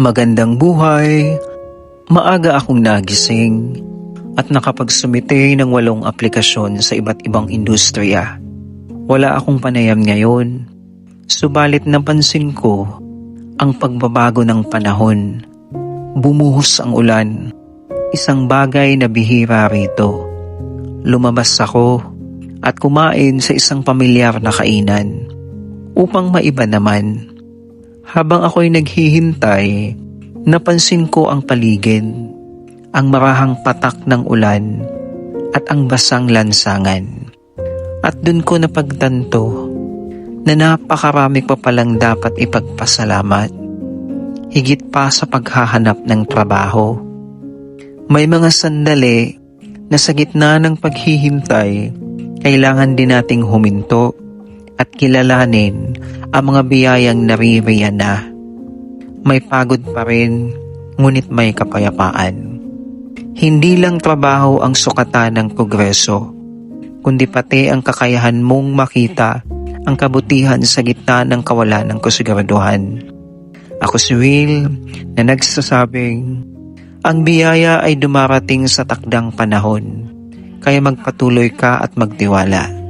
Magandang buhay! Maaga akong nagising at nakapagsumite ng 8 aplikasyon sa iba't ibang industriya. Wala akong panayam ngayon, subalit napansin ko ang pagbabago ng panahon. Bumuhos ang ulan, isang bagay na bihira rito. Lumabas ako at kumain sa isang pamilyar na kainan upang maiba naman. Habang ako'y naghihintay, napansin ko ang paligid, ang marahang patak ng ulan at ang basang lansangan. At dun ko napagtanto na napakarami pa palang dapat ipagpasalamat, higit pa sa paghahanap ng trabaho. May mga sandali na sa gitna ng paghihintay, kailangan din nating huminto at kilalanin ang mga biyayang naririyan na. May pagod pa rin, ngunit may kapayapaan. Hindi lang trabaho ang sukatan ng progreso, kundi pati ang kakayahan mong makita ang kabutihan sa gitna ng kawalan ng kasiguraduhan. Ako si Will na nagsasabing, ang biyaya ay dumarating sa takdang panahon, kaya magpatuloy ka at magtiwala.